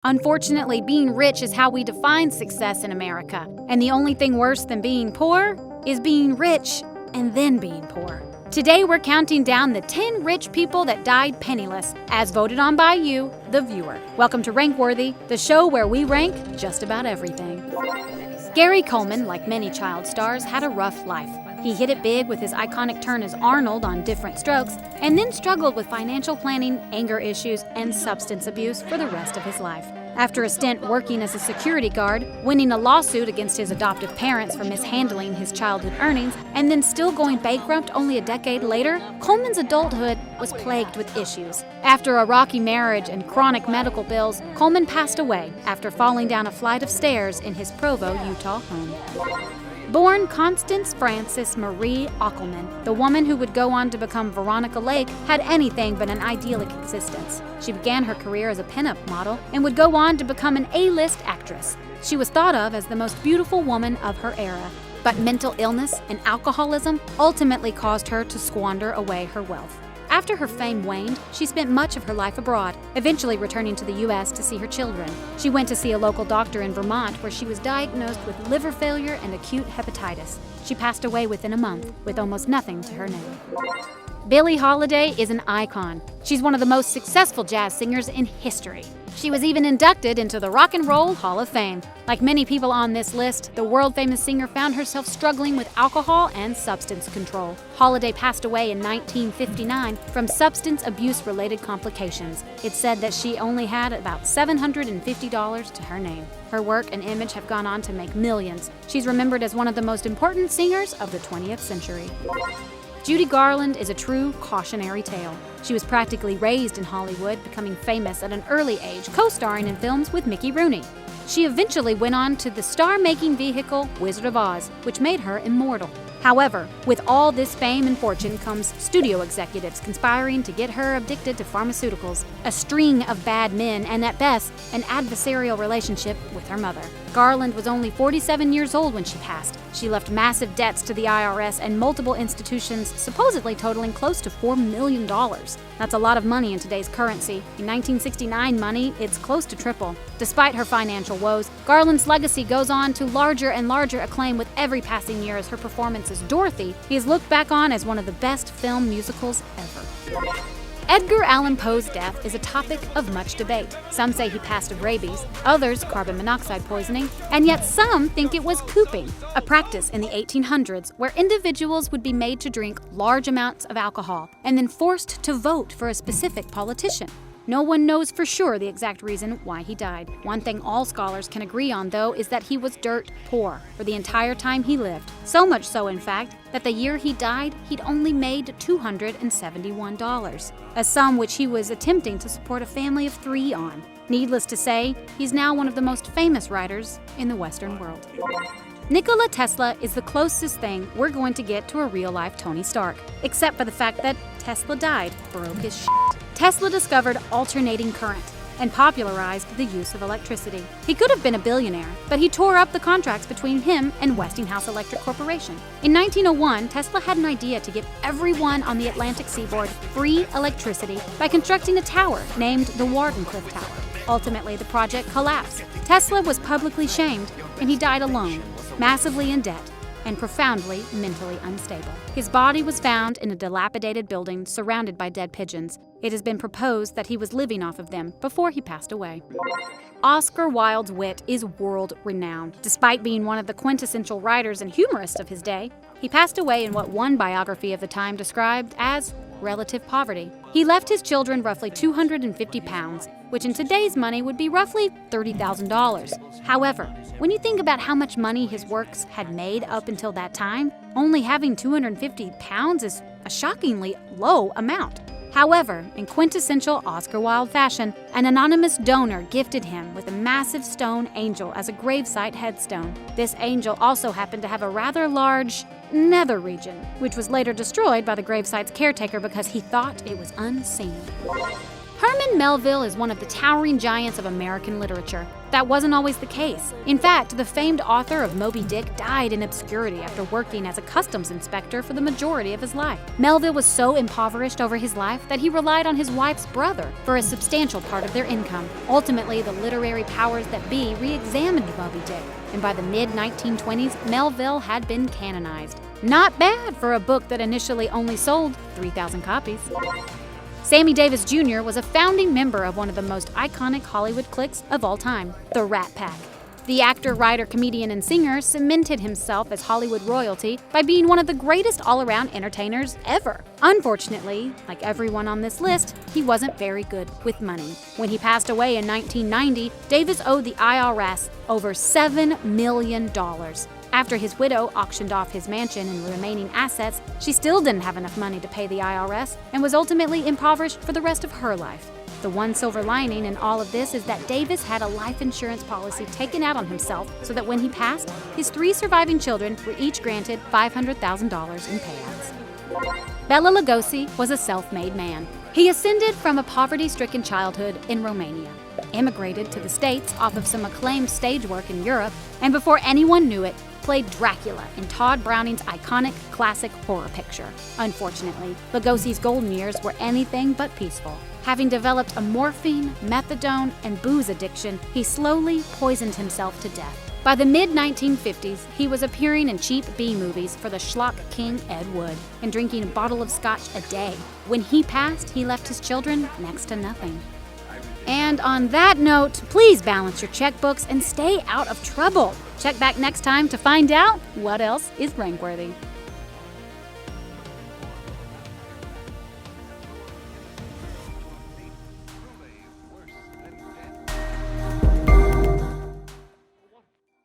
Unfortunately, being rich is how we define success in America. And the only thing worse than being poor is being rich and then being poor. Today, we're counting down the 10 rich people that died penniless, as voted on by you, the viewer. Welcome to Rankworthy, the show where we rank just about everything. Gary Coleman, like many child stars, had a rough life. He hit it big with his iconic turn as Arnold on Different Strokes, and then struggled with financial planning, anger issues, and substance abuse for the rest of his life. After a stint working as a security guard, winning a lawsuit against his adoptive parents for mishandling his childhood earnings, and then still going bankrupt only a decade later, Coleman's adulthood was plagued with issues. After a rocky marriage and chronic medical bills, Coleman passed away after falling down a flight of stairs in his Provo, Utah home. Born Constance Frances Marie Coleman, the woman who would go on to become Veronica Lake had anything but an idyllic existence. She began her career as a pinup model and would go on to become an A-list actress. She was thought of as the most beautiful woman of her era, but mental illness and alcoholism ultimately caused her to squander away her wealth. After her fame waned, she spent much of her life abroad, eventually returning to the U.S. to see her children. She went to see a local doctor in Vermont where she was diagnosed with liver failure and acute hepatitis. She passed away within a month, with almost nothing to her name. Billie Holiday is an icon. She's one of the most successful jazz singers in history. She was even inducted into the Rock and Roll Hall of Fame. Like many people on this list, the world-famous singer found herself struggling with alcohol and substance control. Holiday passed away in 1959 from substance abuse-related complications. It's said that she only had about $750 to her name. Her work and image have gone on to make millions. She's remembered as one of the most important singers of the 20th century. Judy Garland is a true cautionary tale. She was practically raised in Hollywood, becoming famous at an early age, co-starring in films with Mickey Rooney. She eventually went on to the star-making vehicle Wizard of Oz, which made her immortal. However, with all this fame and fortune comes studio executives conspiring to get her addicted to pharmaceuticals, a string of bad men, and at best, an adversarial relationship with her mother. Garland was only 47 years old when she passed. She left massive debts to the IRS and multiple institutions, supposedly totaling close to $4 million. That's a lot of money in today's currency. In 1969 money, it's close to triple. Despite her financial woes, Garland's legacy goes on to larger and larger acclaim with every passing year as her performance as Dorothy is looked back on as one of the best film musicals ever. Edgar Allan Poe's death is a topic of much debate. Some say he passed of rabies, others carbon monoxide poisoning, and yet some think it was cooping, a practice in the 1800s where individuals would be made to drink large amounts of alcohol and then forced to vote for a specific politician. No one knows for sure the exact reason why he died. One thing all scholars can agree on, though, is that he was dirt poor for the entire time he lived. So much so, in fact, that the year he died, he'd only made $271, a sum which he was attempting to support a family of 3 on. Needless to say, he's now one of the most famous writers in the Western world. Nikola Tesla is the closest thing we're going to get to a real-life Tony Stark, except for the fact that Tesla died broke as shit. Tesla discovered alternating current and popularized the use of electricity. He could have been a billionaire, but he tore up the contracts between him and Westinghouse Electric Corporation. In 1901, Tesla had an idea to give everyone on the Atlantic seaboard free electricity by constructing a tower named the Wardenclyffe Tower. Ultimately, the project collapsed. Tesla was publicly shamed, and he died alone, massively in debt, and profoundly mentally unstable. His body was found in a dilapidated building surrounded by dead pigeons. It has been proposed that he was living off of them before he passed away. Oscar Wilde's wit is world-renowned. Despite being one of the quintessential writers and humorists of his day, he passed away in what one biography of the time described as relative poverty. He left his children roughly 250 pounds, which in today's money would be roughly $30,000. However, when you think about how much money his works had made up until that time, only having 250 pounds is a shockingly low amount. However, in quintessential Oscar Wilde fashion, an anonymous donor gifted him with a massive stone angel as a gravesite headstone. This angel also happened to have a rather large nether region, which was later destroyed by the gravesite's caretaker because he thought it was unseen. Herman Melville is one of the towering giants of American literature. That wasn't always the case. In fact, the famed author of Moby Dick died in obscurity after working as a customs inspector for the majority of his life. Melville was so impoverished over his life that he relied on his wife's brother for a substantial part of their income. Ultimately, the literary powers that be re-examined Moby Dick, and by the mid-1920s, Melville had been canonized. Not bad for a book that initially only sold 3,000 copies. Sammy Davis Jr. was a founding member of one of the most iconic Hollywood cliques of all time, the Rat Pack. The actor, writer, comedian, and singer cemented himself as Hollywood royalty by being one of the greatest all-around entertainers ever. Unfortunately, like everyone on this list, he wasn't very good with money. When he passed away in 1990, Davis owed the IRS over $7 million. After his widow auctioned off his mansion and remaining assets, she still didn't have enough money to pay the IRS and was ultimately impoverished for the rest of her life. The one silver lining in all of this is that Davis had a life insurance policy taken out on himself so that when he passed, his 3 surviving children were each granted $500,000 in payouts. Bela Lugosi was a self-made man. He ascended from a poverty-stricken childhood in Romania, immigrated to the States off of some acclaimed stage work in Europe, and before anyone knew it, played Dracula in Todd Browning's iconic classic horror picture. Unfortunately, Lugosi's golden years were anything but peaceful. Having developed a morphine, methadone, and booze addiction, he slowly poisoned himself to death. By the mid-1950s, he was appearing in cheap B-movies for the schlock king Ed Wood and drinking a bottle of scotch a day. When he passed, he left his children next to nothing. And on that note, please balance your checkbooks and stay out of trouble. Check back next time to find out what else is Rankworthy.